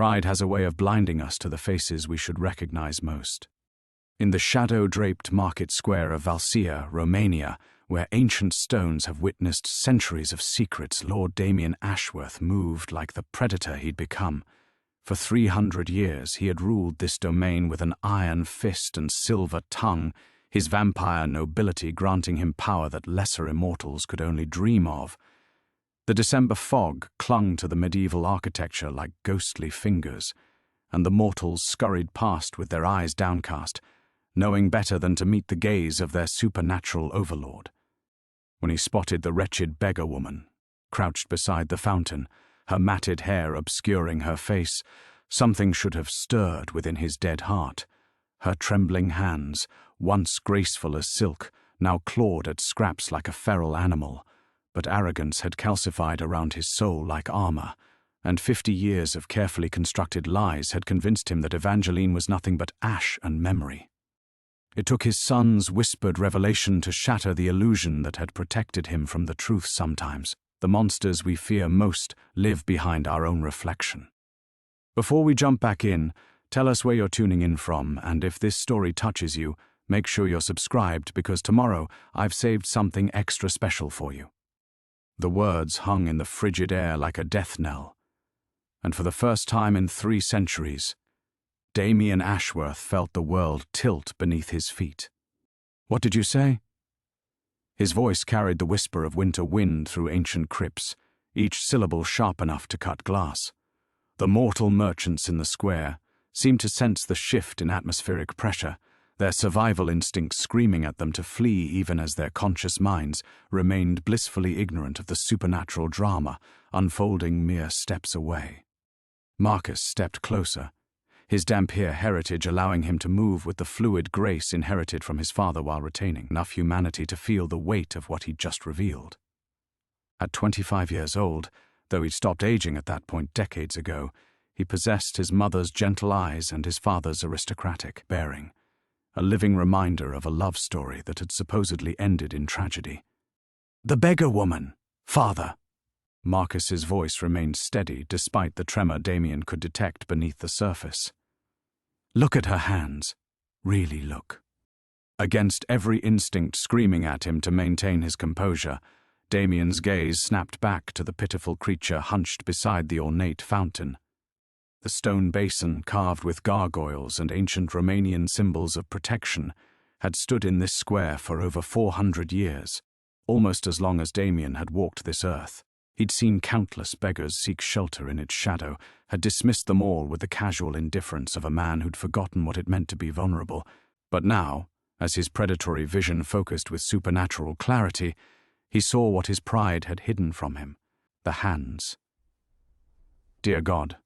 Pride has a way of blinding us to the faces we should recognize most. In the shadow-draped market square of Valsia, Romania, where ancient stones have witnessed centuries of secrets, Lord Damien Ashworth moved like the predator he'd become. For 300 years he had ruled this domain with an iron fist and silver tongue, his vampire nobility granting him power that lesser immortals could only dream of. The December fog clung to the medieval architecture like ghostly fingers, and the mortals scurried past with their eyes downcast, knowing better than to meet the gaze of their supernatural overlord. When he spotted the wretched beggar woman, crouched beside the fountain, her matted hair obscuring her face, something should have stirred within his dead heart. Her trembling hands, once graceful as silk, now clawed at scraps like a feral animal, but arrogance had calcified around his soul like armor, and 50 years of carefully constructed lies had convinced him that Evangeline was nothing but ash and memory. It took his son's whispered revelation to shatter the illusion that had protected him from the truth sometimes. The monsters we fear most live behind our own reflection. Before we jump back in, tell us where you're tuning in from, and if this story touches you, make sure you're subscribed because tomorrow I've saved something extra special for you. The words hung in the frigid air like a death knell, and for the first time in 3 centuries, Damien Ashworth felt the world tilt beneath his feet. "What did you say?" His voice carried the whisper of winter wind through ancient crypts, each syllable sharp enough to cut glass. The mortal merchants in the square seemed to sense the shift in atmospheric pressure, their survival instincts screaming at them to flee even as their conscious minds remained blissfully ignorant of the supernatural drama unfolding mere steps away. Marcus stepped closer, his Dampier heritage allowing him to move with the fluid grace inherited from his father while retaining enough humanity to feel the weight of what he'd just revealed. At 25 years old, though he'd stopped aging at that point decades ago, he possessed his mother's gentle eyes and his father's aristocratic bearing, a living reminder of a love story that had supposedly ended in tragedy. "The beggar woman, father." Marcus's voice remained steady despite the tremor Damien could detect beneath the surface. "Look at her hands. Really look." Against every instinct screaming at him to maintain his composure, Damien's gaze snapped back to the pitiful creature hunched beside the ornate fountain. The stone basin, carved with gargoyles and ancient Romanian symbols of protection, had stood in this square for over 400 years, almost as long as Damien had walked this earth. He'd seen countless beggars seek shelter in its shadow, had dismissed them all with the casual indifference of a man who'd forgotten what it meant to be vulnerable. But now, as his predatory vision focused with supernatural clarity, he saw what his pride had hidden from him: the hands. Dear God,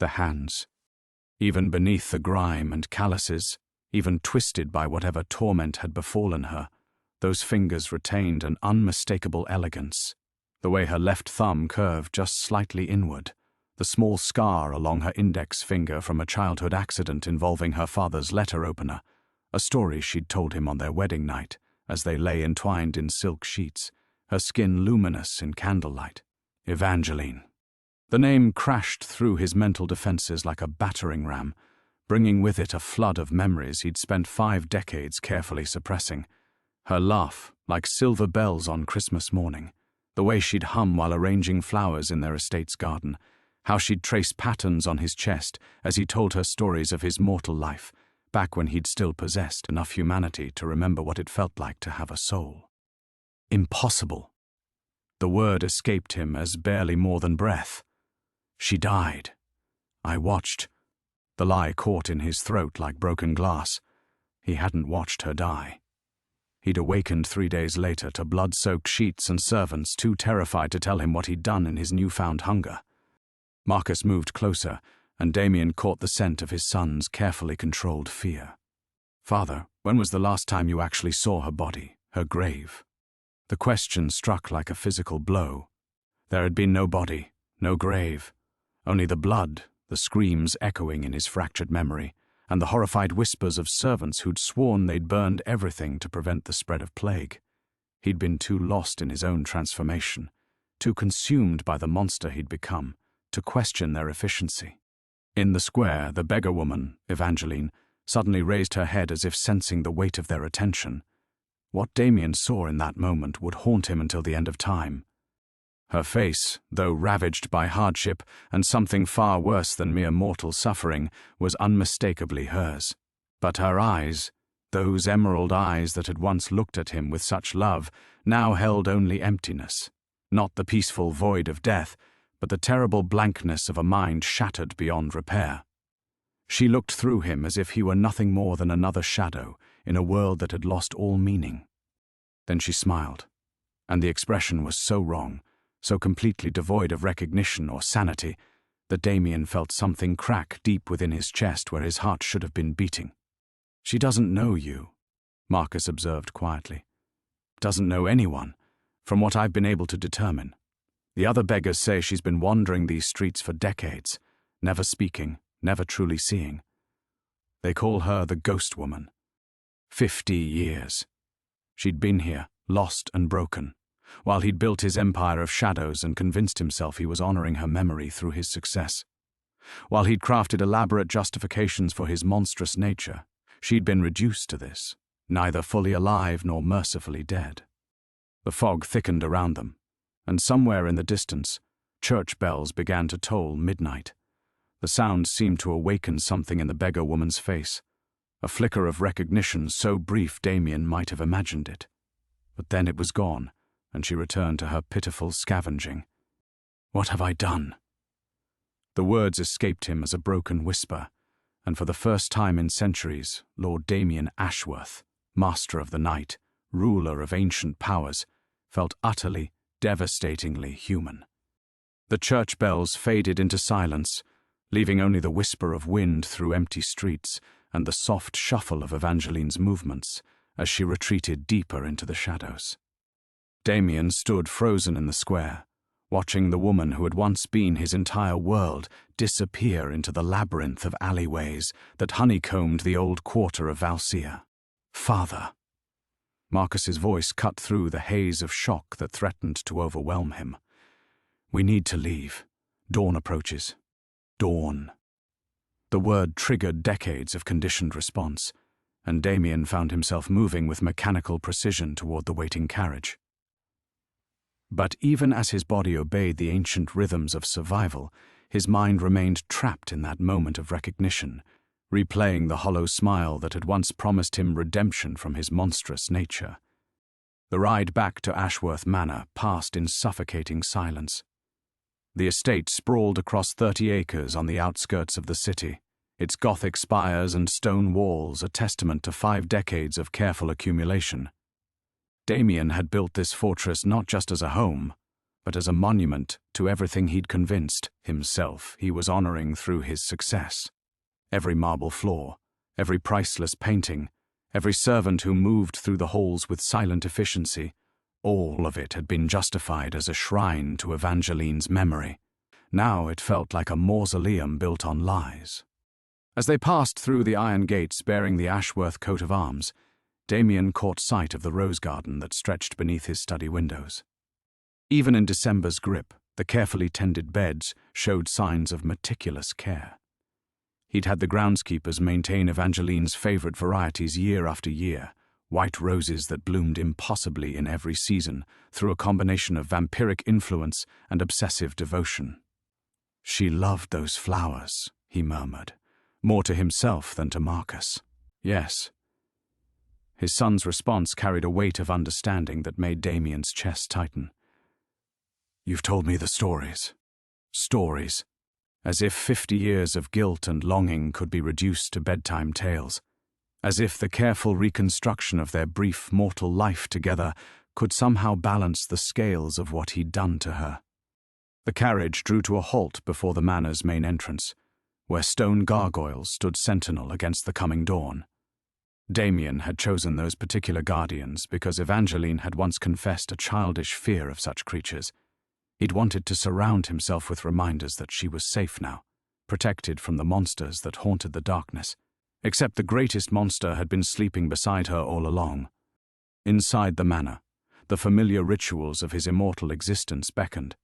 the hands. Even beneath the grime and calluses, even twisted by whatever torment had befallen her, those fingers retained an unmistakable elegance. The way her left thumb curved just slightly inward, the small scar along her index finger from a childhood accident involving her father's letter opener, a story she'd told him on their wedding night, as they lay entwined in silk sheets, her skin luminous in candlelight. Evangeline. The name crashed through his mental defenses like a battering ram, bringing with it a flood of memories he'd spent 5 decades carefully suppressing. Her laugh, like silver bells on Christmas morning, the way she'd hum while arranging flowers in their estate's garden, how she'd trace patterns on his chest as he told her stories of his mortal life, back when he'd still possessed enough humanity to remember what it felt like to have a soul. Impossible. The word escaped him as barely more than breath. She died. I watched. The lie caught in his throat like broken glass. He hadn't watched her die. He'd awakened 3 days later to blood-soaked sheets and servants too terrified to tell him what he'd done in his newfound hunger. Marcus moved closer, and Damien caught the scent of his son's carefully controlled fear. "Father, when was the last time you actually saw her body, her grave?" The question struck like a physical blow. There had been no body, no grave, only the blood, the screams echoing in his fractured memory, and the horrified whispers of servants who'd sworn they'd burned everything to prevent the spread of plague. He'd been too lost in his own transformation, too consumed by the monster he'd become, to question their efficiency. In the square, the beggar woman, Evangeline, suddenly raised her head as if sensing the weight of their attention. What Damien saw in that moment would haunt him until the end of time. Her face, though ravaged by hardship and something far worse than mere mortal suffering, was unmistakably hers. But her eyes, those emerald eyes that had once looked at him with such love, now held only emptiness. Not the peaceful void of death, but the terrible blankness of a mind shattered beyond repair. She looked through him as if he were nothing more than another shadow in a world that had lost all meaning. Then she smiled, and the expression was so wrong, so completely devoid of recognition or sanity, that Damien felt something crack deep within his chest where his heart should have been beating. "She doesn't know you," Marcus observed quietly. "Doesn't know anyone, from what I've been able to determine. The other beggars say she's been wandering these streets for decades, never speaking, never truly seeing. They call her the Ghost Woman. 50 years. She'd been here, lost and broken, while he'd built his empire of shadows and convinced himself he was honoring her memory through his success. While he'd crafted elaborate justifications for his monstrous nature, she'd been reduced to this, neither fully alive nor mercifully dead. The fog thickened around them, and somewhere in the distance, church bells began to toll midnight. The sound seemed to awaken something in the beggar woman's face, a flicker of recognition so brief Damien might have imagined it. But then it was gone, and she returned to her pitiful scavenging. "What have I done?" The words escaped him as a broken whisper, and for the first time in centuries, Lord Damien Ashworth, master of the night, ruler of ancient powers, felt utterly, devastatingly human. The church bells faded into silence, leaving only the whisper of wind through empty streets and the soft shuffle of Evangeline's movements as she retreated deeper into the shadows. Damien stood frozen in the square, watching the woman who had once been his entire world disappear into the labyrinth of alleyways that honeycombed the old quarter of Valsia. "Father." Marcus's voice cut through the haze of shock that threatened to overwhelm him. "We need to leave. Dawn approaches. Dawn." The word triggered decades of conditioned response, and Damien found himself moving with mechanical precision toward the waiting carriage. But even as his body obeyed the ancient rhythms of survival, his mind remained trapped in that moment of recognition, replaying the hollow smile that had once promised him redemption from his monstrous nature. The ride back to Ashworth Manor passed in suffocating silence. The estate sprawled across 30 acres on the outskirts of the city, its Gothic spires and stone walls a testament to 5 decades of careful accumulation. Damien had built this fortress not just as a home, but as a monument to everything he'd convinced himself he was honoring through his success. Every marble floor, every priceless painting, every servant who moved through the halls with silent efficiency, all of it had been justified as a shrine to Evangeline's memory. Now it felt like a mausoleum built on lies. As they passed through the iron gates bearing the Ashworth coat of arms, Damien caught sight of the rose garden that stretched beneath his study windows. Even in December's grip, the carefully tended beds showed signs of meticulous care. He'd had the groundskeepers maintain Evangeline's favorite varieties year after year, white roses that bloomed impossibly in every season through a combination of vampiric influence and obsessive devotion. "She loved those flowers," he murmured, more to himself than to Marcus. "Yes." His son's response carried a weight of understanding that made Damien's chest tighten. "You've told me the stories. Stories. As if 50 years of guilt and longing could be reduced to bedtime tales. As if the careful reconstruction of their brief mortal life together could somehow balance the scales of what he'd done to her. The carriage drew to a halt before the manor's main entrance, where stone gargoyles stood sentinel against the coming dawn. Damien had chosen those particular guardians because Evangeline had once confessed a childish fear of such creatures. He'd wanted to surround himself with reminders that she was safe now, protected from the monsters that haunted the darkness. Except the greatest monster had been sleeping beside her all along. Inside the manor, the familiar rituals of his immortal existence beckoned.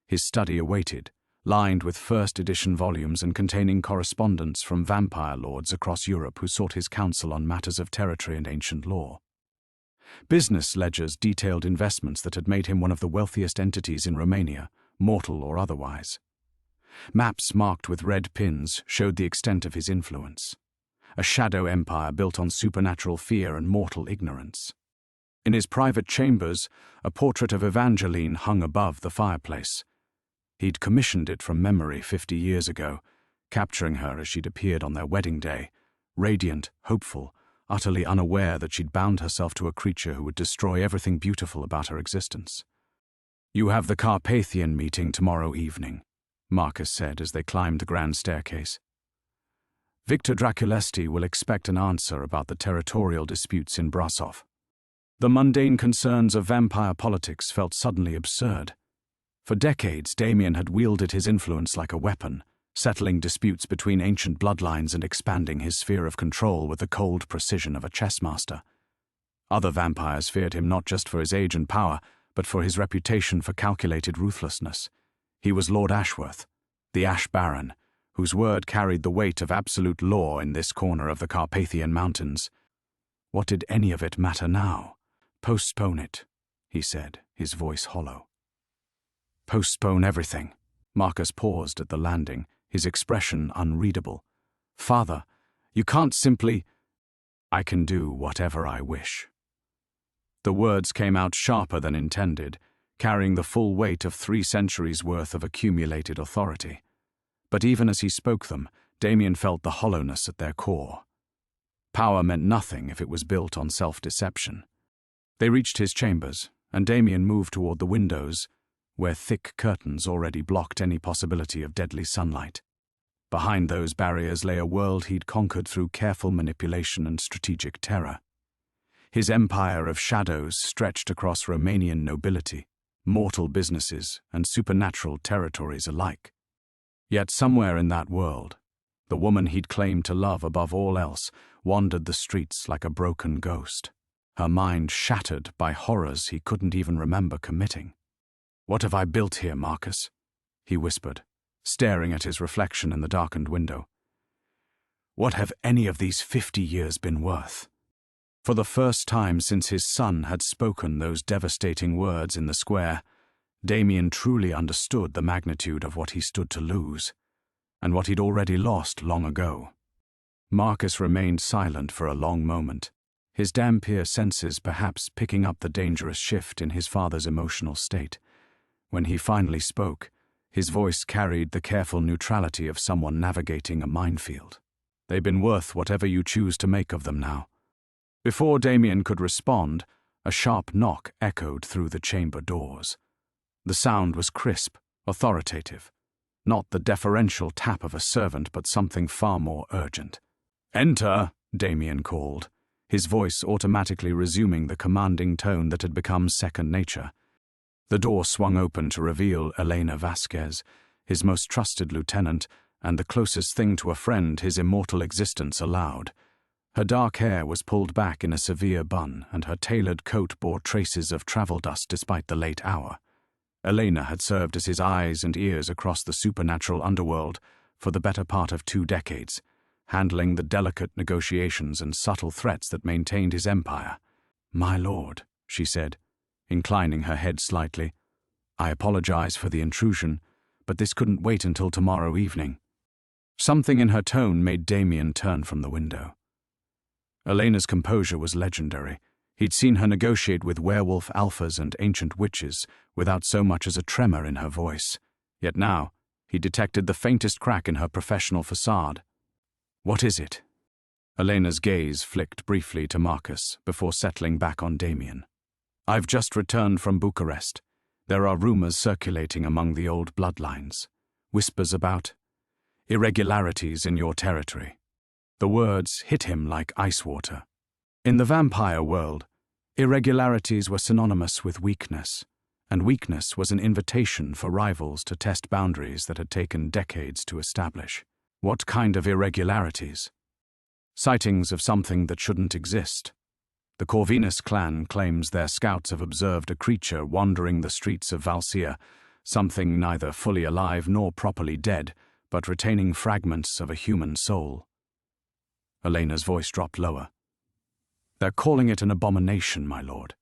His study awaited, lined with first-edition volumes and containing correspondence from vampire lords across Europe who sought his counsel on matters of territory and ancient law. Business ledgers detailed investments that had made him one of the wealthiest entities in Romania, mortal or otherwise. Maps marked with red pins showed the extent of his influence. A shadow empire built on supernatural fear and mortal ignorance. In his private chambers, a portrait of Evangeline hung above the fireplace. He'd commissioned it from memory 50 years ago, capturing her as she'd appeared on their wedding day, radiant, hopeful, utterly unaware that she'd bound herself to a creature who would destroy everything beautiful about her existence. "You have the Carpathian meeting tomorrow evening," Marcus said as they climbed the grand staircase. "Victor Draculesti will expect an answer about the territorial disputes in Brasov." The mundane concerns of vampire politics felt suddenly absurd. For decades, Damien had wielded his influence like a weapon, settling disputes between ancient bloodlines and expanding his sphere of control with the cold precision of a chess master. Other vampires feared him not just for his age and power, but for his reputation for calculated ruthlessness. He was Lord Ashworth, the Ash Baron, whose word carried the weight of absolute law in this corner of the Carpathian Mountains. What did any of it matter now? "Postpone it," he said, his voice hollow. "Postpone everything." Marcus paused at the landing, his expression unreadable. "Father, you can't simply—" "I can do whatever I wish." The words came out sharper than intended, carrying the full weight of 3 centuries' worth of accumulated authority. But even as he spoke them, Damien felt the hollowness at their core. Power meant nothing if it was built on self-deception. They reached his chambers, and Damien moved toward the windows, where thick curtains already blocked any possibility of deadly sunlight. Behind those barriers lay a world he'd conquered through careful manipulation and strategic terror. His empire of shadows stretched across Romanian nobility, mortal businesses, and supernatural territories alike. Yet somewhere in that world, the woman he'd claimed to love above all else wandered the streets like a broken ghost, her mind shattered by horrors he couldn't even remember committing. "What have I built here, Marcus?" he whispered, staring at his reflection in the darkened window. "What have any of these 50 years been worth?" For the first time since his son had spoken those devastating words in the square, Damien truly understood the magnitude of what he stood to lose, and what he'd already lost long ago. Marcus remained silent for a long moment, his Dampier senses perhaps picking up the dangerous shift in his father's emotional state. When he finally spoke, his voice carried the careful neutrality of someone navigating a minefield. "They've been worth whatever you choose to make of them now." Before Damien could respond, a sharp knock echoed through the chamber doors. The sound was crisp, authoritative, not the deferential tap of a servant, but something far more urgent. "Enter," Damien called, his voice automatically resuming the commanding tone that had become second nature. The door swung open to reveal Elena Vasquez, his most trusted lieutenant, and the closest thing to a friend his immortal existence allowed. Her dark hair was pulled back in a severe bun, and her tailored coat bore traces of travel dust despite the late hour. Elena had served as his eyes and ears across the supernatural underworld for the better part of 2 decades, handling the delicate negotiations and subtle threats that maintained his empire. "My lord," she said, inclining her head slightly, "I apologize for the intrusion, but this couldn't wait until tomorrow evening." Something in her tone made Damien turn from the window. Elena's composure was legendary. He'd seen her negotiate with werewolf alphas and ancient witches without so much as a tremor in her voice. Yet now, he detected the faintest crack in her professional facade. "What is it?" Elena's gaze flicked briefly to Marcus before settling back on Damien. "I've just returned from Bucharest. There are rumors circulating among the old bloodlines. Whispers about irregularities in your territory." The words hit him like ice water. In the vampire world, irregularities were synonymous with weakness, and weakness was an invitation for rivals to test boundaries that had taken decades to establish. What kind of irregularities? Sightings of something that shouldn't exist. The Corvinus clan claims their scouts have observed a creature wandering the streets of Valsia, something neither fully alive nor properly dead, but retaining fragments of a human soul. Elena's voice dropped lower. They're calling it an abomination, my lord.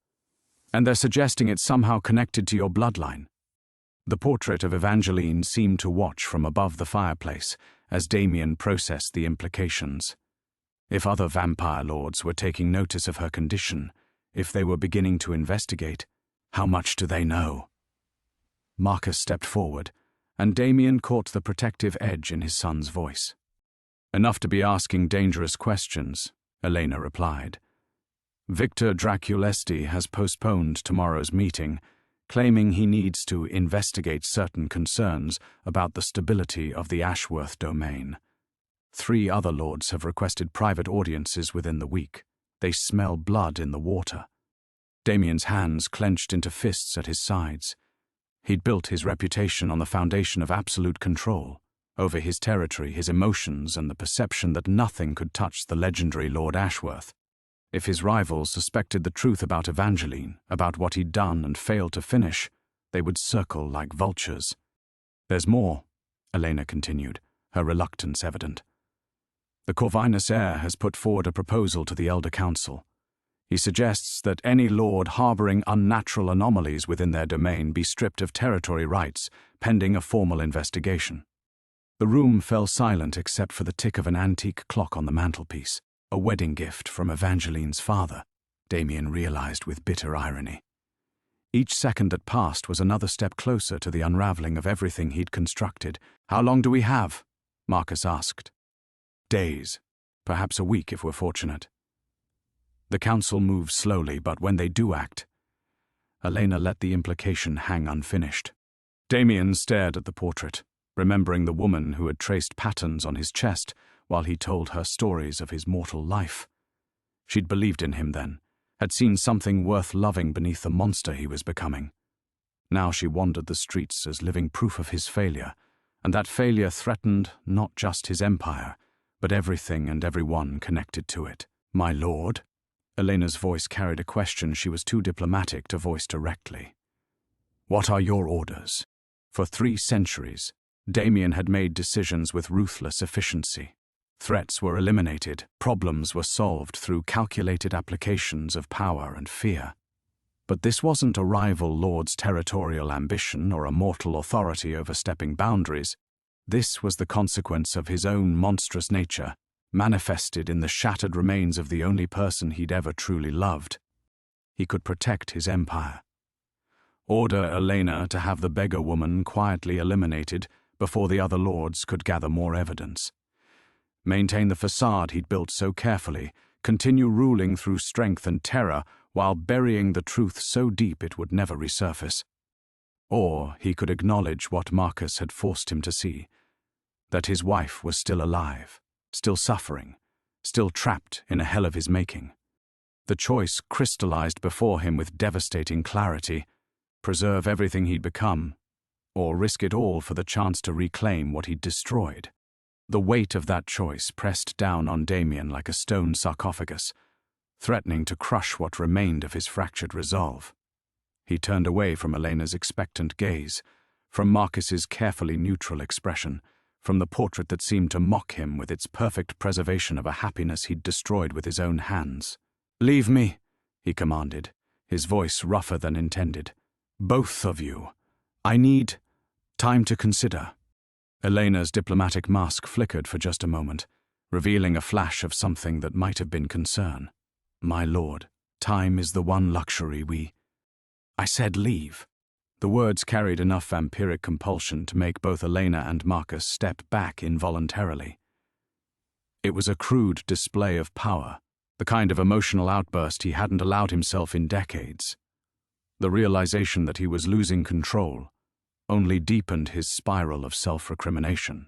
And they're suggesting it's somehow connected to your bloodline. The portrait of Evangeline seemed to watch from above the fireplace as Damien processed the implications. If other vampire lords were taking notice of her condition, if they were beginning to investigate, how much do they know? Marcus stepped forward, and Damien caught the protective edge in his son's voice. Enough to be asking dangerous questions, Elena replied. Victor Draculesti has postponed tomorrow's meeting, claiming he needs to investigate certain concerns about the stability of the Ashworth domain. 3 other lords have requested private audiences within the week. They smell blood in the water. Damien's hands clenched into fists at his sides. He'd built his reputation on the foundation of absolute control over his territory, his emotions, and the perception that nothing could touch the legendary Lord Ashworth. If his rivals suspected the truth about Evangeline, about what he'd done and failed to finish, they would circle like vultures. There's more, Elena continued, her reluctance evident. The Corvinus heir has put forward a proposal to the Elder Council. He suggests that any lord harboring unnatural anomalies within their domain be stripped of territory rights, pending a formal investigation. The room fell silent except for the tick of an antique clock on the mantelpiece. A wedding gift from Evangeline's father, Damien realized with bitter irony. Each second that passed was another step closer to the unraveling of everything he'd constructed. How long do we have? Marcus asked. Days, perhaps a week if we're fortunate. The council moves slowly, but when they do act, Elena let the implication hang unfinished. Damien stared at the portrait, remembering the woman who had traced patterns on his chest while he told her stories of his mortal life. She'd believed in him then, had seen something worth loving beneath the monster he was becoming. Now she wandered the streets as living proof of his failure, and that failure threatened not just his empire, but everything and everyone connected to it. My lord? Elena's voice carried a question she was too diplomatic to voice directly. What are your orders? For 3 centuries, Damien had made decisions with ruthless efficiency. Threats were eliminated, problems were solved through calculated applications of power and fear. But this wasn't a rival lord's territorial ambition or a mortal authority overstepping boundaries. This was the consequence of his own monstrous nature, manifested in the shattered remains of the only person he'd ever truly loved. He could protect his empire. Order Elena to have the beggar woman quietly eliminated before the other lords could gather more evidence. Maintain the facade he'd built so carefully, continue ruling through strength and terror while burying the truth so deep it would never resurface. Or he could acknowledge what Marcus had forced him to see, that his wife was still alive, still suffering, still trapped in a hell of his making. The choice crystallized before him with devastating clarity: preserve everything he'd become, or risk it all for the chance to reclaim what he'd destroyed. The weight of that choice pressed down on Damien like a stone sarcophagus, threatening to crush what remained of his fractured resolve. He turned away from Elena's expectant gaze, from Marcus's carefully neutral expression, from the portrait that seemed to mock him with its perfect preservation of a happiness he'd destroyed with his own hands. "Leave me," he commanded, his voice rougher than intended. "Both of you. I need time to consider." Elena's diplomatic mask flickered for just a moment, revealing a flash of something that might have been concern. "My lord, time is the one luxury we—" "I said leave." The words carried enough vampiric compulsion to make both Elena and Marcus step back involuntarily. It was a crude display of power, the kind of emotional outburst he hadn't allowed himself in decades. The realization that he was losing control only deepened his spiral of self-recrimination.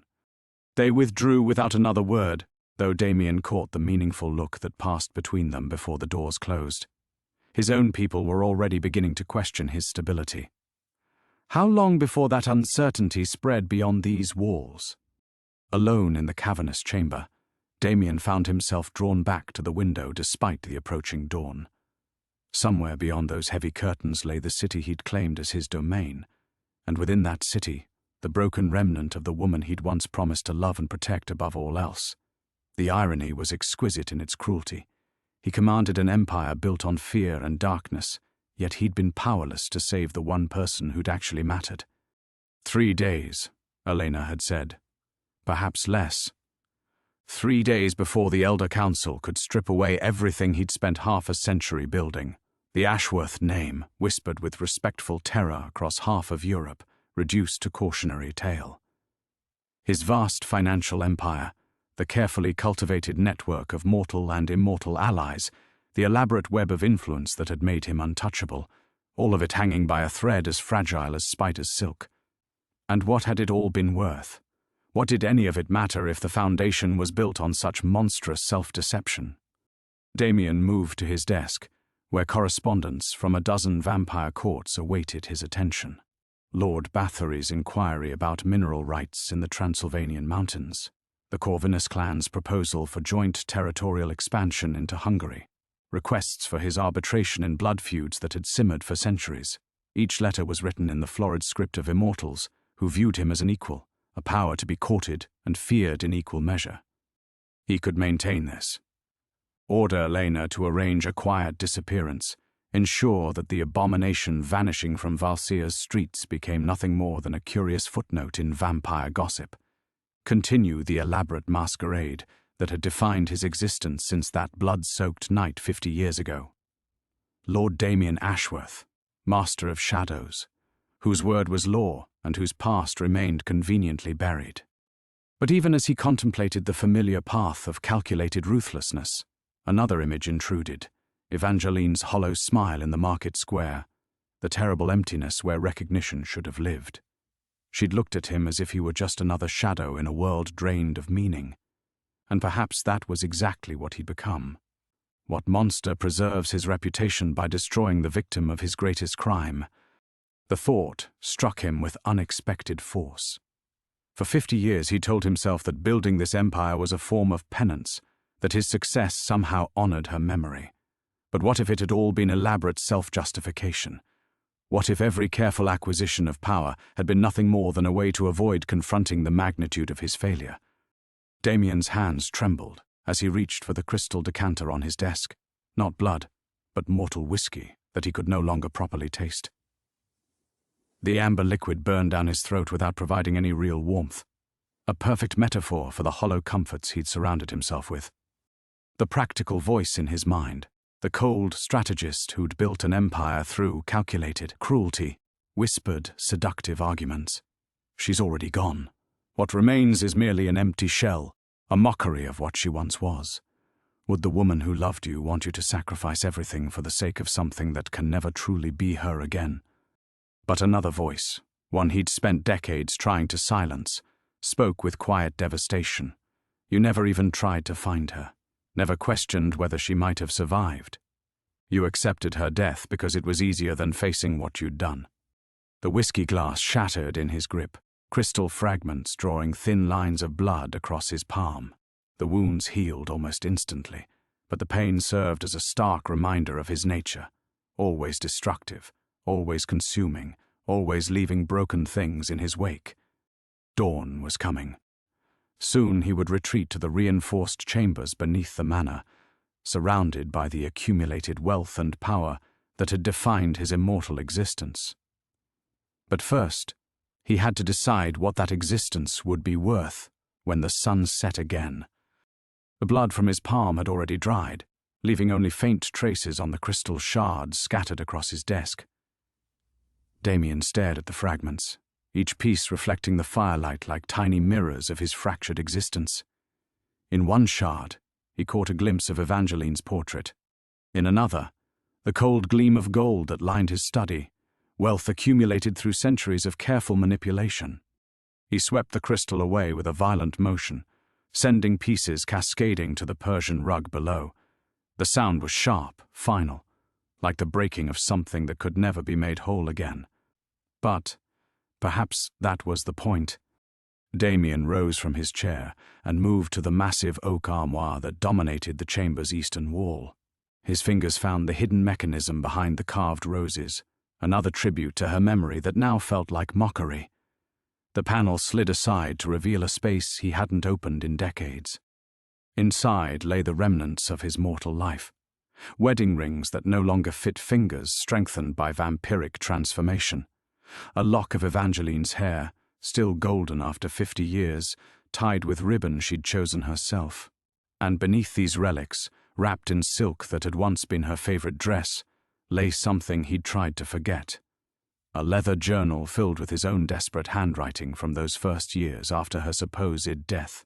They withdrew without another word, though Damien caught the meaningful look that passed between them before the doors closed. His own people were already beginning to question his stability. How long before that uncertainty spread beyond these walls? Alone in the cavernous chamber, Damien found himself drawn back to the window despite the approaching dawn. Somewhere beyond those heavy curtains lay the city he'd claimed as his domain, and within that city, the broken remnant of the woman he'd once promised to love and protect above all else. The irony was exquisite in its cruelty. He commanded an empire built on fear and darkness, yet he'd been powerless to save the one person who'd actually mattered. 3 days, Elena had said. Perhaps less. 3 days before the Elder Council could strip away everything he'd spent half a century building. The Ashworth name, whispered with respectful terror across half of Europe, reduced to cautionary tale. His vast financial empire, the carefully cultivated network of mortal and immortal allies, the elaborate web of influence that had made him untouchable, all of it hanging by a thread as fragile as spider's silk. And what had it all been worth? What did any of it matter if the foundation was built on such monstrous self-deception? Damien moved to his desk, where correspondence from a dozen vampire courts awaited his attention. Lord Bathory's inquiry about mineral rights in the Transylvanian mountains, the Corvinus clan's proposal for joint territorial expansion into Hungary, requests for his arbitration in blood feuds that had simmered for centuries. Each letter was written in the florid script of immortals, who viewed him as an equal, a power to be courted and feared in equal measure. He could maintain this. Order Elena to arrange a quiet disappearance, ensure that the abomination vanishing from Valsia's streets became nothing more than a curious footnote in vampire gossip. Continue the elaborate masquerade that had defined his existence since that blood-soaked night 50 years ago. Lord Damien Ashworth, master of shadows, whose word was law and whose past remained conveniently buried. But even as he contemplated the familiar path of calculated ruthlessness, another image intruded, Evangeline's hollow smile in the market square, the terrible emptiness where recognition should have lived. She'd looked at him as if he were just another shadow in a world drained of meaning. And perhaps that was exactly what he'd become. What monster preserves his reputation by destroying the victim of his greatest crime? The thought struck him with unexpected force. For 50 years he told himself that building this empire was a form of penance, that his success somehow honored her memory. But what if it had all been elaborate self-justification? What if every careful acquisition of power had been nothing more than a way to avoid confronting the magnitude of his failure? Damien's hands trembled as he reached for the crystal decanter on his desk. Not blood, but mortal whiskey that he could no longer properly taste. The amber liquid burned down his throat without providing any real warmth. A perfect metaphor for the hollow comforts he'd surrounded himself with. The practical voice in his mind, the cold strategist who'd built an empire through calculated cruelty, whispered seductive arguments. She's already gone. What remains is merely an empty shell, a mockery of what she once was. Would the woman who loved you want you to sacrifice everything for the sake of something that can never truly be her again? But another voice, one he'd spent decades trying to silence, spoke with quiet devastation. You never even tried to find her. Never questioned whether she might have survived. You accepted her death because it was easier than facing what you'd done. The whiskey glass shattered in his grip, crystal fragments drawing thin lines of blood across his palm. The wounds healed almost instantly, but the pain served as a stark reminder of his nature, always destructive, always consuming, always leaving broken things in his wake. Dawn was coming. Soon he would retreat to the reinforced chambers beneath the manor, surrounded by the accumulated wealth and power that had defined his immortal existence. But first, he had to decide what that existence would be worth when the sun set again. The blood from his palm had already dried, leaving only faint traces on the crystal shards scattered across his desk. Damien stared at the fragments, each piece reflecting the firelight like tiny mirrors of his fractured existence. In one shard, he caught a glimpse of Evangeline's portrait. In another, the cold gleam of gold that lined his study, wealth accumulated through centuries of careful manipulation. He swept the crystal away with a violent motion, sending pieces cascading to the Persian rug below. The sound was sharp, final, like the breaking of something that could never be made whole again. But perhaps that was the point. Damien rose from his chair and moved to the massive oak armoire that dominated the chamber's eastern wall. His fingers found the hidden mechanism behind the carved roses, another tribute to her memory that now felt like mockery. The panel slid aside to reveal a space he hadn't opened in decades. Inside lay the remnants of his mortal life. Wedding rings that no longer fit fingers, strengthened by vampiric transformation. A lock of Evangeline's hair, still golden after 50 years, tied with ribbon she'd chosen herself. And beneath these relics, wrapped in silk that had once been her favorite dress, lay something he'd tried to forget. A leather journal filled with his own desperate handwriting from those first years after her supposed death.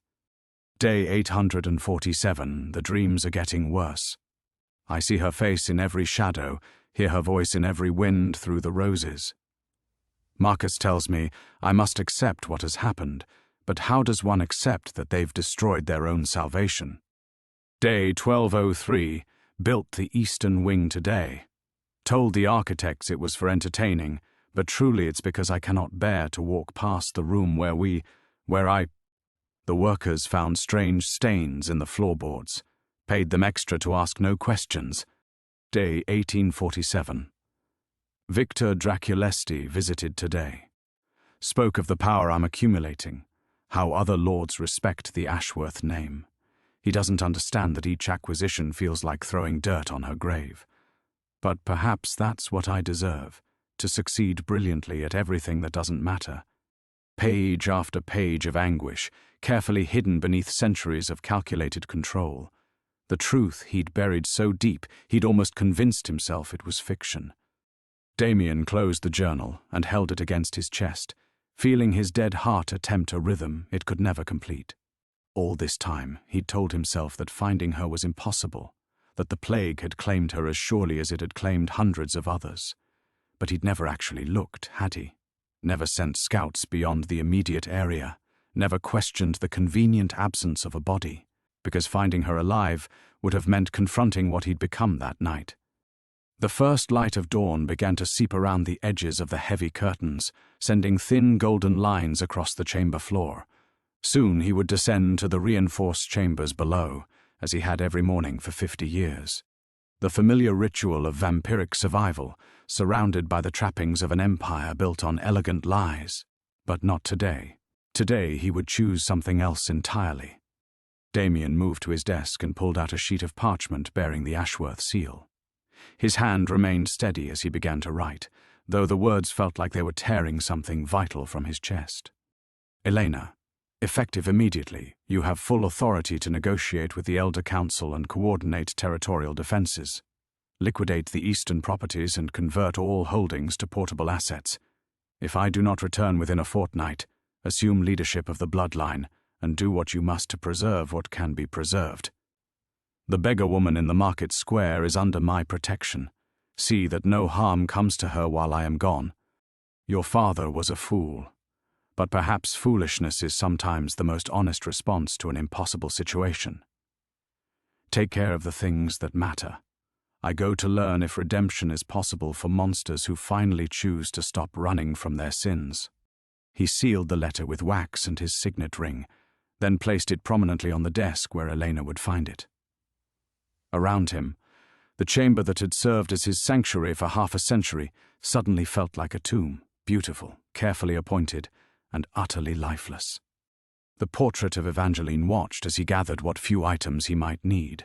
Day 847, the dreams are getting worse. I see her face in every shadow, hear her voice in every wind through the roses. Marcus tells me I must accept what has happened, but how does one accept that they've destroyed their own salvation? Day 1203, built the eastern wing today. Told the architects it was for entertaining, but truly it's because I cannot bear to walk past the room where I... The workers found strange stains in the floorboards, paid them extra to ask no questions. Day 1847. Victor Draculesti visited today. Spoke of the power I'm accumulating, how other lords respect the Ashworth name. He doesn't understand that each acquisition feels like throwing dirt on her grave. But perhaps that's what I deserve, to succeed brilliantly at everything that doesn't matter. Page after page of anguish, carefully hidden beneath centuries of calculated control. The truth he'd buried so deep he'd almost convinced himself it was fiction. Damien closed the journal and held it against his chest, feeling his dead heart attempt a rhythm it could never complete. All this time he'd told himself that finding her was impossible, that the plague had claimed her as surely as it had claimed hundreds of others. But he'd never actually looked, had he? Never sent scouts beyond the immediate area, never questioned the convenient absence of a body, because finding her alive would have meant confronting what he'd become that night. The first light of dawn began to seep around the edges of the heavy curtains, sending thin golden lines across the chamber floor. Soon he would descend to the reinforced chambers below, as he had every morning for 50 years. The familiar ritual of vampiric survival, surrounded by the trappings of an empire built on elegant lies. But not today. Today he would choose something else entirely. Damien moved to his desk and pulled out a sheet of parchment bearing the Ashworth seal. His hand remained steady as he began to write, though the words felt like they were tearing something vital from his chest. Elena, effective immediately, you have full authority to negotiate with the Elder Council and coordinate territorial defenses. Liquidate the eastern properties and convert all holdings to portable assets. If I do not return within a fortnight, assume leadership of the bloodline and do what you must to preserve what can be preserved. The beggar woman in the market square is under my protection. See that no harm comes to her while I am gone. Your father was a fool, but perhaps foolishness is sometimes the most honest response to an impossible situation. Take care of the things that matter. I go to learn if redemption is possible for monsters who finally choose to stop running from their sins. He sealed the letter with wax and his signet ring, then placed it prominently on the desk where Elena would find it. Around him, the chamber that had served as his sanctuary for half a century suddenly felt like a tomb, beautiful, carefully appointed, and utterly lifeless. The portrait of Evangeline watched as he gathered what few items he might need: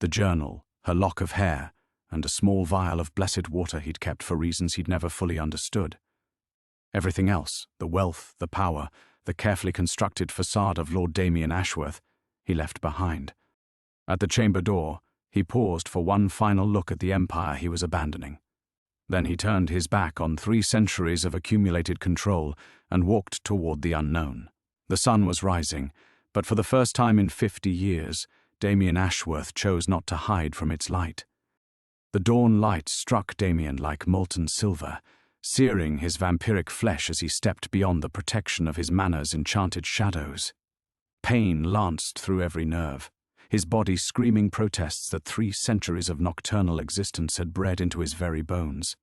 the journal, her lock of hair, and a small vial of blessed water he'd kept for reasons he'd never fully understood. Everything else, the wealth, the power, the carefully constructed facade of Lord Damien Ashworth, he left behind. At the chamber door, he paused for one final look at the empire he was abandoning. Then he turned his back on 3 centuries of accumulated control and walked toward the unknown. The sun was rising, but for the first time in 50 years, Damien Ashworth chose not to hide from its light. The dawn light struck Damien like molten silver, searing his vampiric flesh as he stepped beyond the protection of his manor's enchanted shadows. Pain lanced through every nerve, his body screaming protests that 3 centuries of nocturnal existence had bred into his very bones.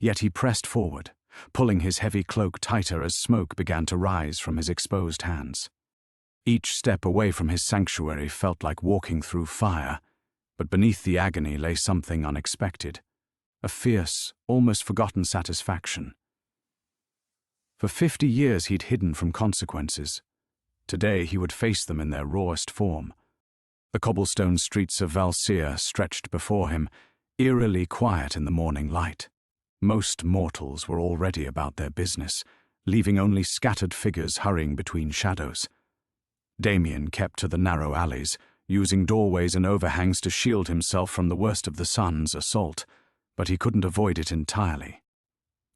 Yet he pressed forward, pulling his heavy cloak tighter as smoke began to rise from his exposed hands. Each step away from his sanctuary felt like walking through fire, but beneath the agony lay something unexpected. a fierce, almost forgotten satisfaction. For 50 years he'd hidden from consequences. Today he would face them in their rawest form. The cobblestone streets of Valseer stretched before him, eerily quiet in the morning light. Most mortals were already about their business, leaving only scattered figures hurrying between shadows. Damien kept to the narrow alleys, using doorways and overhangs to shield himself from the worst of the sun's assault, but he couldn't avoid it entirely.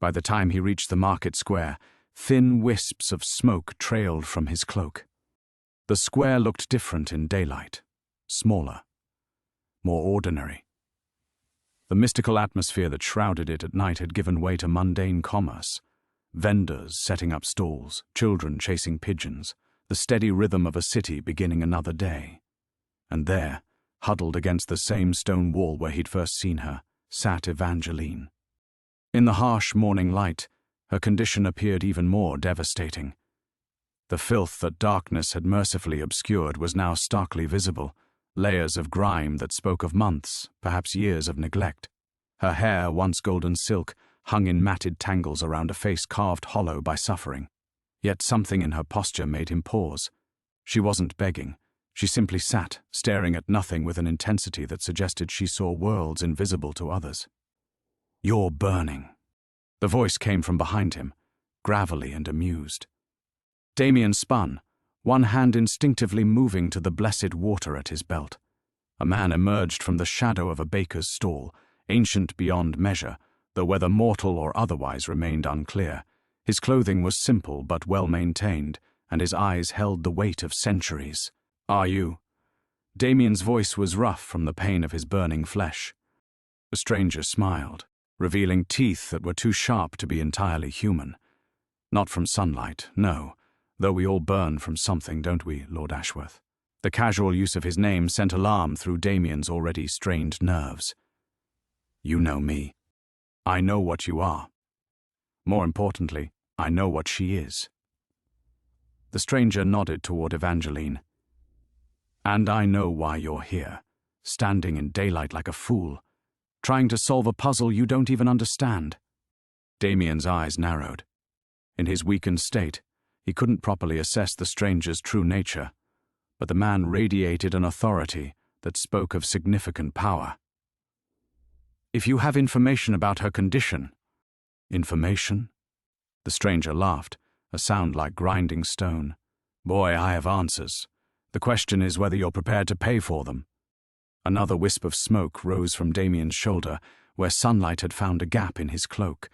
By the time he reached the market square, thin wisps of smoke trailed from his cloak. The square looked different in daylight, smaller, more ordinary. The mystical atmosphere that shrouded it at night had given way to mundane commerce. Vendors setting up stalls, children chasing pigeons, the steady rhythm of a city beginning another day. And there, huddled against the same stone wall where he'd first seen her, sat Evangeline. In the harsh morning light, her condition appeared even more devastating. The filth that darkness had mercifully obscured was now starkly visible, layers of grime that spoke of months, perhaps years of neglect. Her hair, once golden silk, hung in matted tangles around a face carved hollow by suffering. Yet something in her posture made him pause. She wasn't begging. She simply sat, staring at nothing with an intensity that suggested she saw worlds invisible to others. "You're burning." The voice came from behind him, gravelly and amused. Damien spun, one hand instinctively moving to the blessed water at his belt. A man emerged from the shadow of a baker's stall, ancient beyond measure, though whether mortal or otherwise remained unclear. His clothing was simple but well-maintained, and his eyes held the weight of centuries. "Are you?" Damien's voice was rough from the pain of his burning flesh. The stranger smiled, revealing teeth that were too sharp to be entirely human. "Not from sunlight, no, though we all burn from something, don't we, Lord Ashworth?" The casual use of his name sent alarm through Damien's already strained nerves. "You know me. I know what you are. More importantly, I know what she is." The stranger nodded toward Evangeline. "And I know why you're here, standing in daylight like a fool, trying to solve a puzzle you don't even understand." Damien's eyes narrowed. In his weakened state, he couldn't properly assess the stranger's true nature, but the man radiated an authority that spoke of significant power. "If you have information about her condition—" "Information?" The stranger laughed, a sound like grinding stone. "Boy, I have answers. The question is whether you're prepared to pay for them." Another wisp of smoke rose from Damien's shoulder, where sunlight had found a gap in his cloak.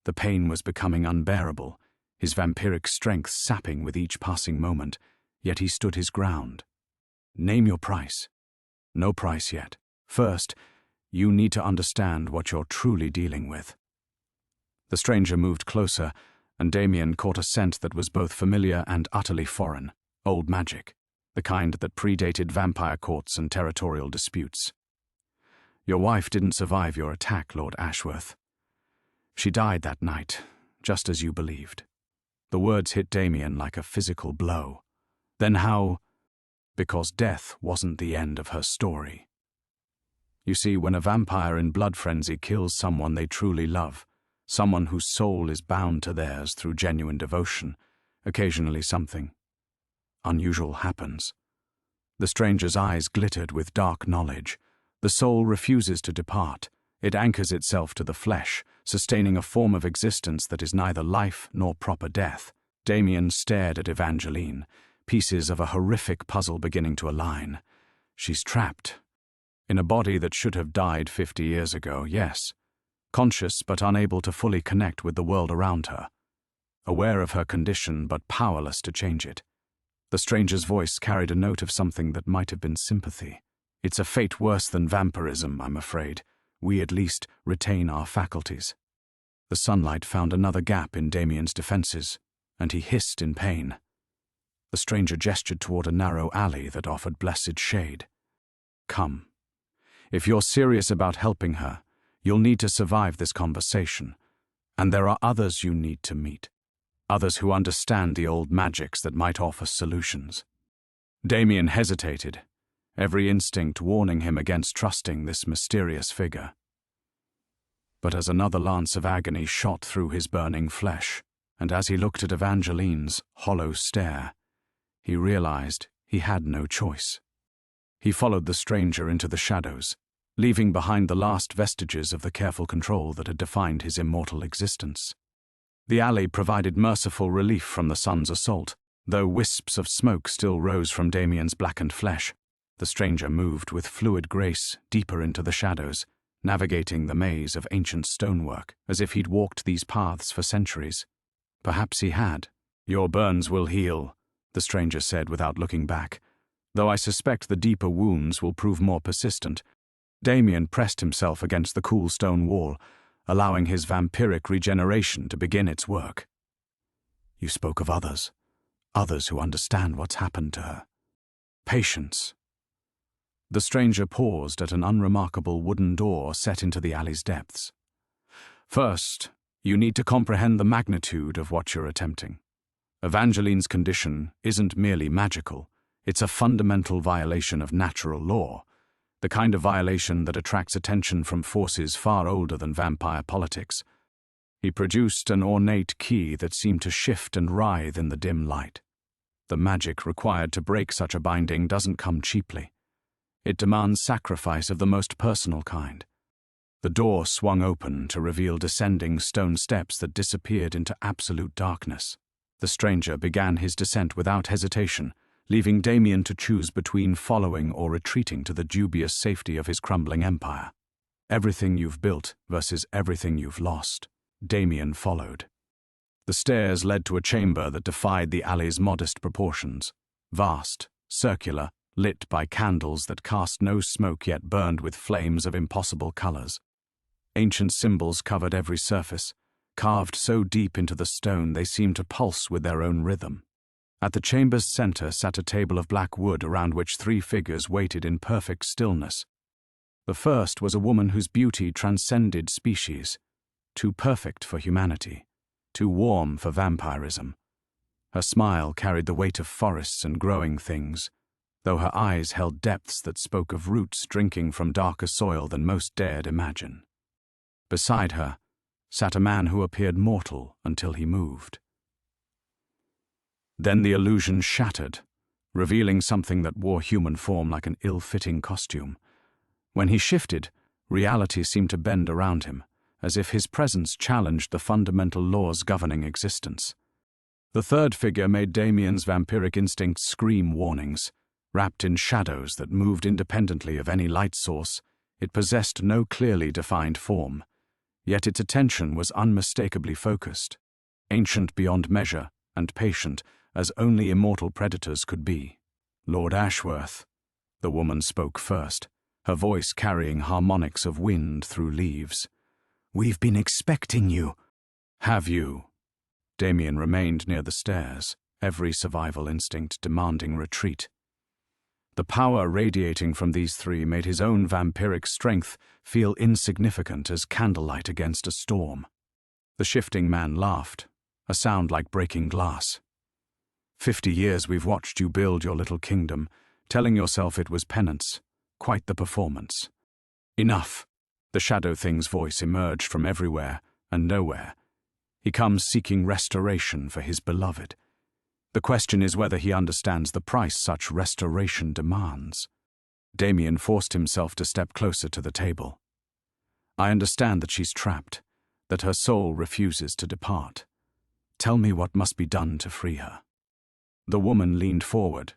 The pain was becoming unbearable, his vampiric strength sapping with each passing moment, yet he stood his ground. "Name your price." "No price yet. First, you need to understand what you're truly dealing with." The stranger moved closer, and Damien caught a scent that was both familiar and utterly foreign: old magic, the kind that predated vampire courts and territorial disputes. "Your wife didn't survive your attack, Lord Ashworth. She died that night, just as you believed." The words hit Damien like a physical blow. "Then how—" "Because death wasn't the end of her story. You see, when a vampire in blood frenzy kills someone they truly love, someone whose soul is bound to theirs through genuine devotion, occasionally something unusual happens." The stranger's eyes glittered with dark knowledge. The soul refuses to depart. It anchors itself to the flesh, sustaining a form of existence that is neither life nor proper death. Damien stared at Evangeline, pieces of a horrific puzzle beginning to align. She's trapped. In a body that should have died 50 years ago, yes. Conscious but unable to fully connect with the world around her. Aware of her condition but powerless to change it. The stranger's voice carried a note of something that might have been sympathy. "It's a fate worse than vampirism, I'm afraid. We at least retain our faculties." The sunlight found another gap in Damien's defenses, and he hissed in pain. The stranger gestured toward a narrow alley that offered blessed shade. "Come. If you're serious about helping her, you'll need to survive this conversation, and there are others you need to meet. Others who understand the old magics that might offer solutions." Damien hesitated, every instinct warning him against trusting this mysterious figure. But as another lance of agony shot through his burning flesh, and as he looked at Evangeline's hollow stare, he realized he had no choice. He followed the stranger into the shadows, leaving behind the last vestiges of the careful control that had defined his immortal existence. The alley provided merciful relief from the sun's assault, though wisps of smoke still rose from Damien's blackened flesh. The stranger moved with fluid grace deeper into the shadows, navigating the maze of ancient stonework, as if he'd walked these paths for centuries. Perhaps he had. "Your burns will heal," the stranger said without looking back, "though I suspect the deeper wounds will prove more persistent." Damien pressed himself against the cool stone wall, allowing his vampiric regeneration to begin its work. "You spoke of others who understand what's happened to her. Patience." The stranger paused at an unremarkable wooden door set into the alley's depths. "First, you need to comprehend the magnitude of what you're attempting. Evangeline's condition isn't merely magical, it's a fundamental violation of natural law, the kind of violation that attracts attention from forces far older than vampire politics." He produced an ornate key that seemed to shift and writhe in the dim light. The magic required to break such a binding doesn't come cheaply. It demands sacrifice of the most personal kind. The door swung open to reveal descending stone steps that disappeared into absolute darkness. The stranger began his descent without hesitation, leaving Damien to choose between following or retreating to the dubious safety of his crumbling empire. Everything you've built versus everything you've lost. Damien followed. The stairs led to a chamber that defied the alley's modest proportions. Vast, circular, lit by candles that cast no smoke yet burned with flames of impossible colors. Ancient symbols covered every surface, carved so deep into the stone they seemed to pulse with their own rhythm. At the chamber's center sat a table of black wood around which 3 figures waited in perfect stillness. The first was a woman whose beauty transcended species, too perfect for humanity, too warm for vampirism. Her smile carried the weight of forests and growing things, though her eyes held depths that spoke of roots drinking from darker soil than most dared imagine. Beside her sat a man who appeared mortal until he moved. Then the illusion shattered, revealing something that wore human form like an ill-fitting costume. When he shifted, reality seemed to bend around him, as if his presence challenged the fundamental laws governing existence. The third figure made Damien's vampiric instincts scream warnings. Wrapped in shadows that moved independently of any light source, it possessed no clearly defined form, yet its attention was unmistakably focused, ancient beyond measure and patient as only immortal predators could be. "Lord Ashworth," the woman spoke first, her voice carrying harmonics of wind through leaves. "We've been expecting you." "Have you?" Damien remained near the stairs, every survival instinct demanding retreat. The power radiating from these 3 made his own vampiric strength feel insignificant as candlelight against a storm. The shifting man laughed, a sound like breaking glass. 50 years we've watched you build your little kingdom, telling yourself it was penance. Quite the performance." "Enough." The shadow thing's voice emerged from everywhere and nowhere. "He comes seeking restoration for his beloved. The question is whether he understands the price such restoration demands." Damien forced himself to step closer to the table. "I understand that she's trapped, that her soul refuses to depart. Tell me what must be done to free her." The woman leaned forward,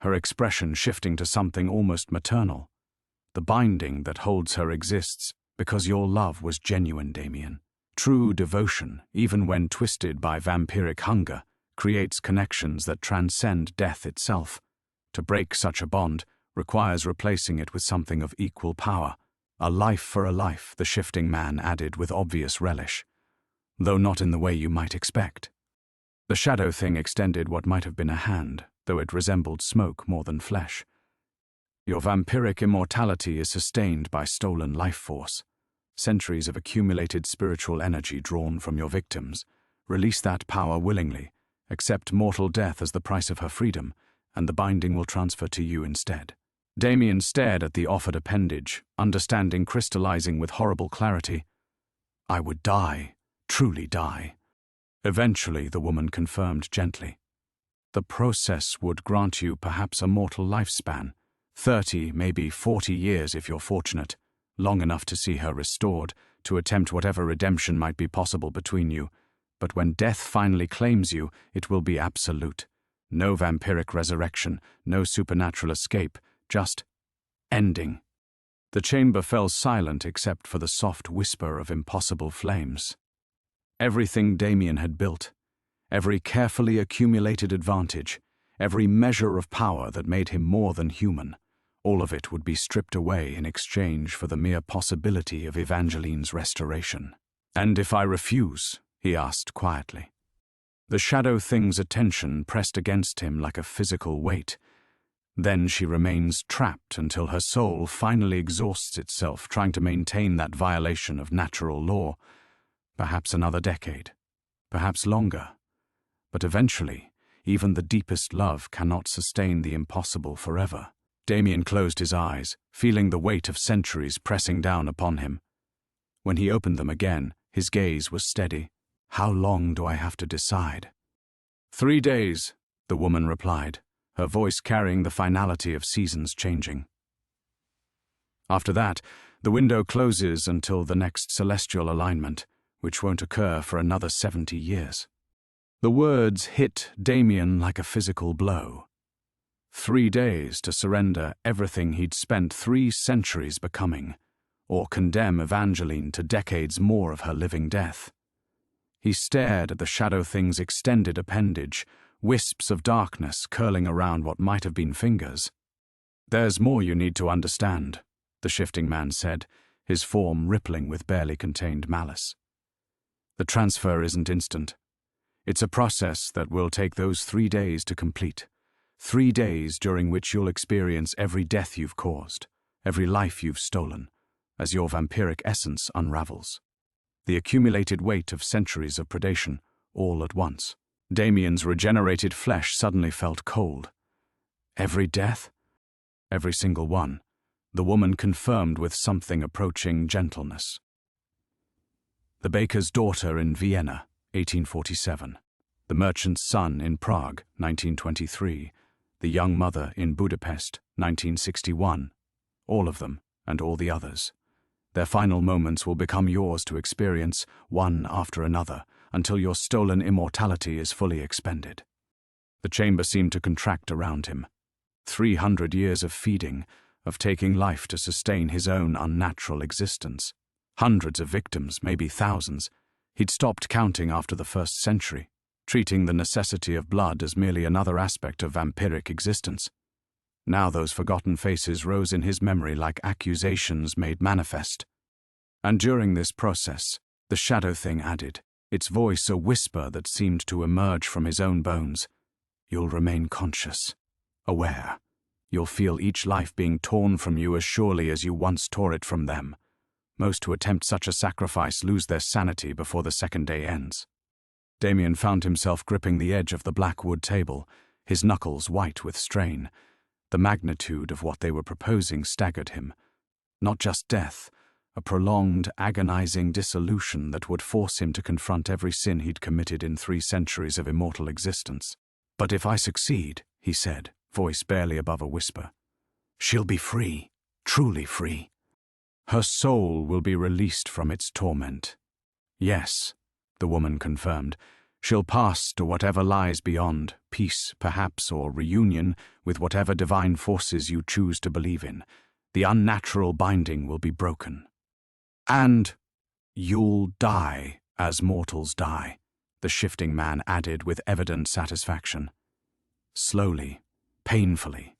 her expression shifting to something almost maternal. "The binding that holds her exists because your love was genuine, Damien. True devotion, even when twisted by vampiric hunger, creates connections that transcend death itself. To break such a bond requires replacing it with something of equal power. A life for a life," the shifting man added with obvious relish, "though not in the way you might expect." The shadow thing extended what might have been a hand, though it resembled smoke more than flesh. "Your vampiric immortality is sustained by stolen life force. Centuries of accumulated spiritual energy drawn from your victims. Release that power willingly. Accept mortal death as the price of her freedom, and the binding will transfer to you instead." Damien stared at the offered appendage, understanding crystallizing with horrible clarity. I would die, truly die. Eventually, the woman confirmed gently. The process would grant you perhaps a mortal lifespan, 30, maybe 40 years if you're fortunate, long enough to see her restored, to attempt whatever redemption might be possible between you. But when death finally claims you, it will be absolute. No vampiric resurrection, no supernatural escape, just ending. The chamber fell silent except for the soft whisper of impossible flames. Everything Damien had built, every carefully accumulated advantage, every measure of power that made him more than human, all of it would be stripped away in exchange for the mere possibility of Evangeline's restoration. "And if I refuse?" he asked quietly. The shadow thing's attention pressed against him like a physical weight. Then she remains trapped until her soul finally exhausts itself trying to maintain that violation of natural law. Perhaps another decade, perhaps longer. But eventually, even the deepest love cannot sustain the impossible forever. Damien closed his eyes, feeling the weight of centuries pressing down upon him. When he opened them again, his gaze was steady. "How long do I have to decide?" 3 days, the woman replied, her voice carrying the finality of seasons changing. After that, the window closes until the next celestial alignment, which won't occur for another 70 years. The words hit Damien like a physical blow. 3 days to surrender everything he'd spent 3 centuries becoming, or condemn Evangeline to decades more of her living death. He stared at the shadow thing's extended appendage, wisps of darkness curling around what might have been fingers. "There's more you need to understand," the shifting man said, his form rippling with barely contained malice. "The transfer isn't instant. It's a process that will take those 3 days to complete. 3 days during which you'll experience every death you've caused, every life you've stolen, as your vampiric essence unravels. The accumulated weight of centuries of predation, all at once." Damien's regenerated flesh suddenly felt cold. "Every death?" "Every single one," the woman confirmed with something approaching gentleness. The baker's daughter in Vienna, 1847. The merchant's son in Prague, 1923. The young mother in Budapest, 1961. All of them, and all the others. Their final moments will become yours to experience, one after another, until your stolen immortality is fully expended. The chamber seemed to contract around him. 300 years of feeding, of taking life to sustain his own unnatural existence. Hundreds of victims, maybe thousands. He'd stopped counting after the first century, treating the necessity of blood as merely another aspect of vampiric existence. Now those forgotten faces rose in his memory like accusations made manifest. And during this process, the shadow thing added, its voice a whisper that seemed to emerge from his own bones. "You'll remain conscious, aware. You'll feel each life being torn from you as surely as you once tore it from them. Most who attempt such a sacrifice lose their sanity before the second day ends." Damien found himself gripping the edge of the black wood table, his knuckles white with strain. The magnitude of what they were proposing staggered him. Not just death, a prolonged, agonizing dissolution that would force him to confront every sin he'd committed in 3 centuries of immortal existence. "But if I succeed," he said, voice barely above a whisper, "she'll be free, truly free. Her soul will be released from its torment." "Yes," the woman confirmed, "she'll pass to whatever lies beyond, peace, perhaps, or reunion with whatever divine forces you choose to believe in. The unnatural binding will be broken. And you'll die as mortals die," the shifting man added with evident satisfaction. "Slowly, painfully,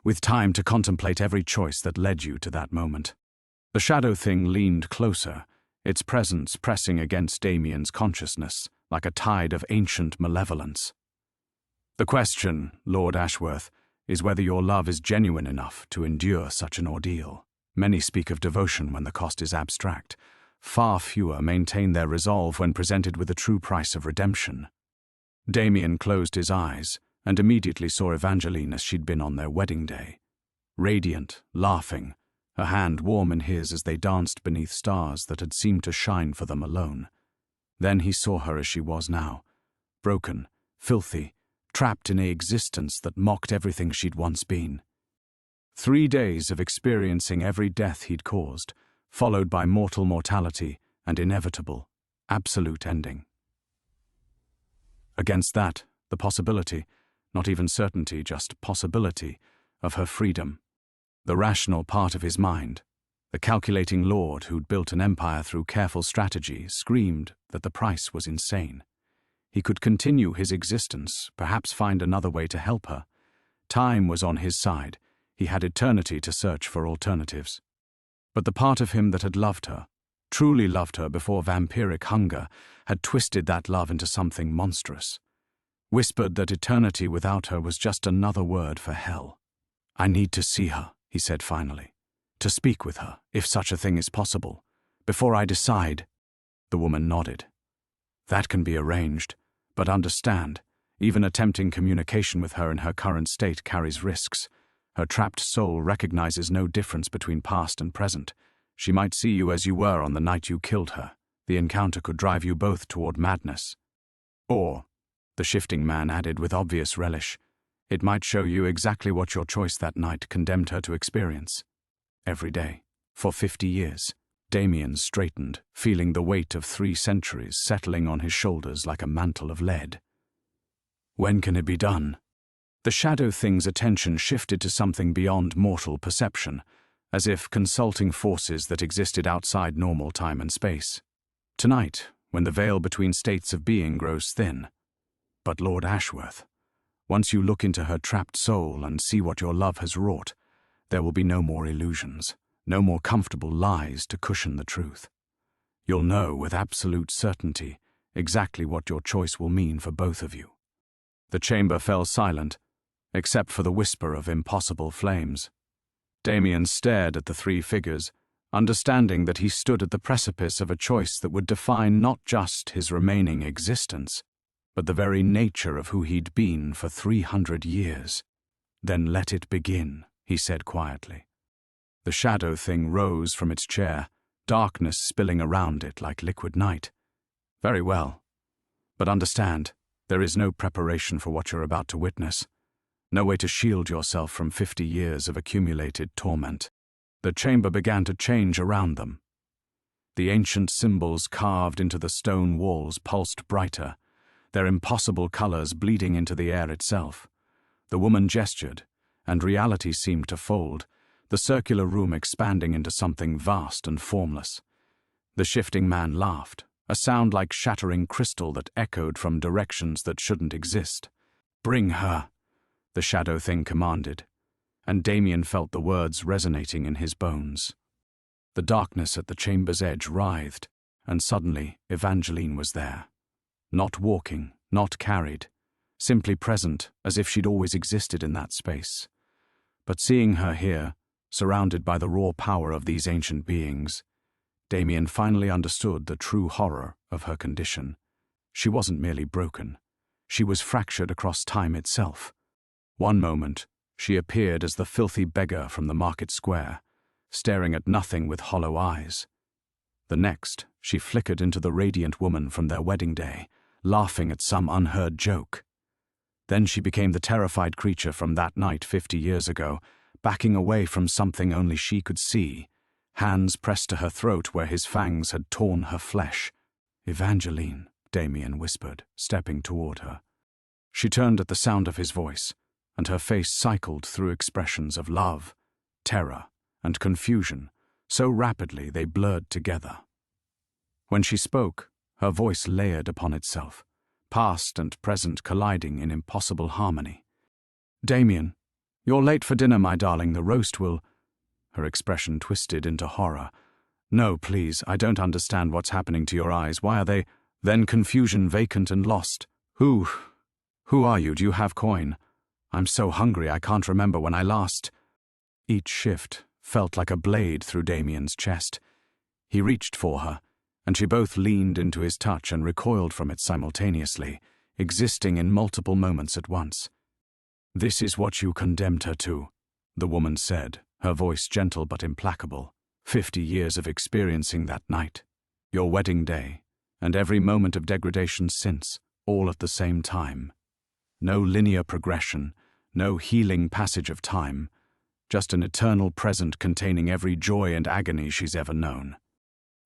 with time to contemplate every choice that led you to that moment." The shadow thing leaned closer, its presence pressing against Damien's consciousness like a tide of ancient malevolence. "The question, Lord Ashworth, is whether your love is genuine enough to endure such an ordeal. Many speak of devotion when the cost is abstract. Far fewer maintain their resolve when presented with the true price of redemption." Damien closed his eyes and immediately saw Evangeline as she'd been on their wedding day. Radiant, laughing, her hand warm in his as they danced beneath stars that had seemed to shine for them alone. Then he saw her as she was now, broken, filthy, trapped in an existence that mocked everything she'd once been. 3 days of experiencing every death he'd caused, followed by mortal mortality and inevitable, absolute ending. Against that, the possibility, not even certainty, just possibility, of her freedom. The rational part of his mind, the calculating lord who'd built an empire through careful strategy, screamed that the price was insane. He could continue his existence, perhaps find another way to help her. Time was on his side. He had eternity to search for alternatives. But the part of him that had loved her, truly loved her before vampiric hunger, had twisted that love into something monstrous. Whispered that eternity without her was just another word for hell. "I need to see her," he said finally. "To speak with her, if such a thing is possible. Before I decide." The woman nodded. "That can be arranged, but understand, even attempting communication with her in her current state carries risks. Her trapped soul recognizes no difference between past and present. She might see you as you were on the night you killed her. The encounter could drive you both toward madness. Or," the shifting man added with obvious relish, "it might show you exactly what your choice that night condemned her to experience. Every day, for 50 years. Damien straightened, feeling the weight of 3 centuries settling on his shoulders like a mantle of lead. "When can it be done?" The shadow thing's attention shifted to something beyond mortal perception, as if consulting forces that existed outside normal time and space. "Tonight, when the veil between states of being grows thin. But Lord Ashworth, once you look into her trapped soul and see what your love has wrought, there will be no more illusions, no more comfortable lies to cushion the truth. You'll know with absolute certainty exactly what your choice will mean for both of you." The chamber fell silent, except for the whisper of impossible flames. Damien stared at the 3 figures, understanding that he stood at the precipice of a choice that would define not just his remaining existence, but the very nature of who he'd been for 300 years. "Then let it begin," he said quietly. The shadow thing rose from its chair, darkness spilling around it like liquid night. "Very well. But understand, there is no preparation for what you're about to witness. No way to shield yourself from 50 years of accumulated torment." The chamber began to change around them. The ancient symbols carved into the stone walls pulsed brighter, their impossible colors bleeding into the air itself. The woman gestured, and reality seemed to fold, the circular room expanding into something vast and formless. The shifting man laughed, a sound like shattering crystal that echoed from directions that shouldn't exist. "Bring her," the shadow thing commanded, and Damien felt the words resonating in his bones. The darkness at the chamber's edge writhed, and suddenly Evangeline was there. Not walking, not carried, simply present as if she'd always existed in that space. But seeing her here, surrounded by the raw power of these ancient beings, Damien finally understood the true horror of her condition. She wasn't merely broken. She was fractured across time itself. One moment, she appeared as the filthy beggar from the market square, staring at nothing with hollow eyes. The next, she flickered into the radiant woman from their wedding day, laughing at some unheard joke. Then she became the terrified creature from that night 50 years ago, backing away from something only she could see, hands pressed to her throat where his fangs had torn her flesh. "Evangeline," Damien whispered, stepping toward her. She turned at the sound of his voice, and her face cycled through expressions of love, terror, and confusion, so rapidly they blurred together. When she spoke, her voice layered upon itself, past and present colliding in impossible harmony. "Damien, you're late for dinner, my darling. The roast will—" Her expression twisted into horror. "No, please, I don't understand what's happening to your eyes. Why are they—" Then confusion, vacant and lost. Who are you? Do you have coin? I'm so hungry I can't remember when I last—" Each shift felt like a blade through Damien's chest. He reached for her, and she both leaned into his touch and recoiled from it simultaneously, existing in multiple moments at once. "This is what you condemned her to," the woman said, her voice gentle but implacable. 50 years of experiencing that night, your wedding day, and every moment of degradation since, all at the same time. No linear progression, no healing passage of time, just an eternal present containing every joy and agony she's ever known.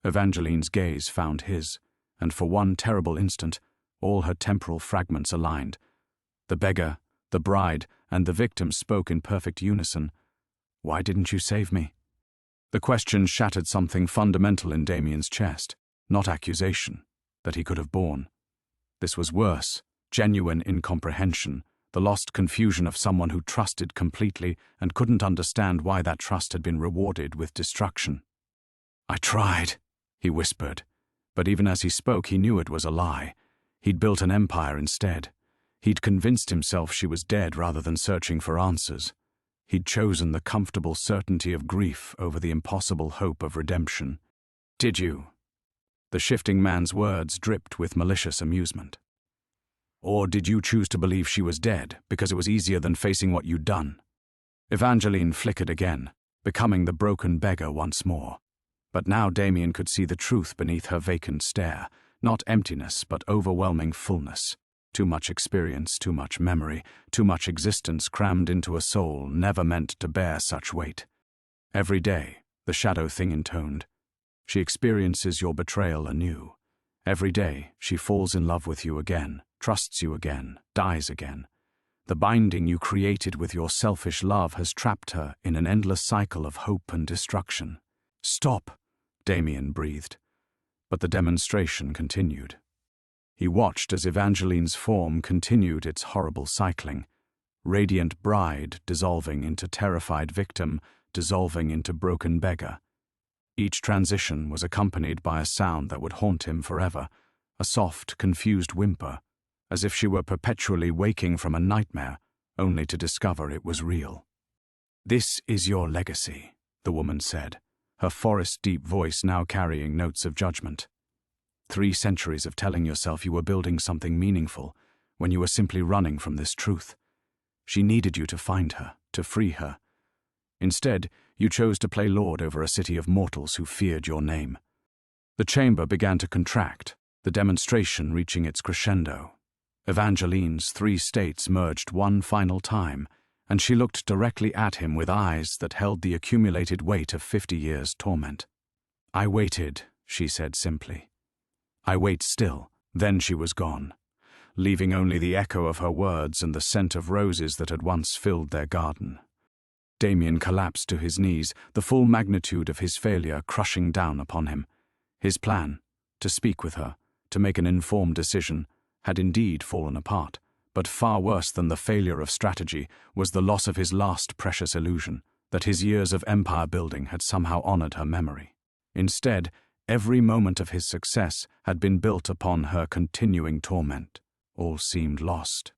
Evangeline's gaze found his, and for one terrible instant, all her temporal fragments aligned. The beggar, the bride, and the victim spoke in perfect unison. "Why didn't you save me?" The question shattered something fundamental in Damien's chest, not accusation, that he could have borne. This was worse, genuine incomprehension, the lost confusion of someone who trusted completely and couldn't understand why that trust had been rewarded with destruction. "I tried," he whispered, but even as he spoke he knew it was a lie. He'd built an empire instead. He'd convinced himself she was dead rather than searching for answers. He'd chosen the comfortable certainty of grief over the impossible hope of redemption. "Did you?" The shifting man's words dripped with malicious amusement. "Or did you choose to believe she was dead because it was easier than facing what you'd done?" Evangeline flickered again, becoming the broken beggar once more. But now Damien could see the truth beneath her vacant stare, not emptiness but overwhelming fullness. Too much experience, too much memory, too much existence crammed into a soul never meant to bear such weight. "Every day," the shadow thing intoned, "she experiences your betrayal anew. Every day she falls in love with you again, trusts you again, dies again. The binding you created with your selfish love has trapped her in an endless cycle of hope and destruction." "Stop," Damien breathed. But the demonstration continued. He watched as Evangeline's form continued its horrible cycling, radiant bride dissolving into terrified victim, dissolving into broken beggar. Each transition was accompanied by a sound that would haunt him forever, a soft, confused whimper, as if she were perpetually waking from a nightmare, only to discover it was real. "This is your legacy," the woman said, her forest-deep voice now carrying notes of judgment. 3 centuries of telling yourself you were building something meaningful, when you were simply running from this truth. She needed you to find her, to free her. Instead, you chose to play lord over a city of mortals who feared your name. The chamber began to contract, the demonstration reaching its crescendo. Evangeline's 3 states merged one final time, and she looked directly at him with eyes that held the accumulated weight of 50 years' torment. "I waited," she said simply. "I wait still." Then she was gone, leaving only the echo of her words and the scent of roses that had once filled their garden. Damien collapsed to his knees, the full magnitude of his failure crushing down upon him. His plan, to speak with her, to make an informed decision, had indeed fallen apart, but far worse than the failure of strategy was the loss of his last precious illusion, that his years of empire building had somehow honored her memory. Instead, every moment of his success had been built upon her continuing torment. All seemed lost.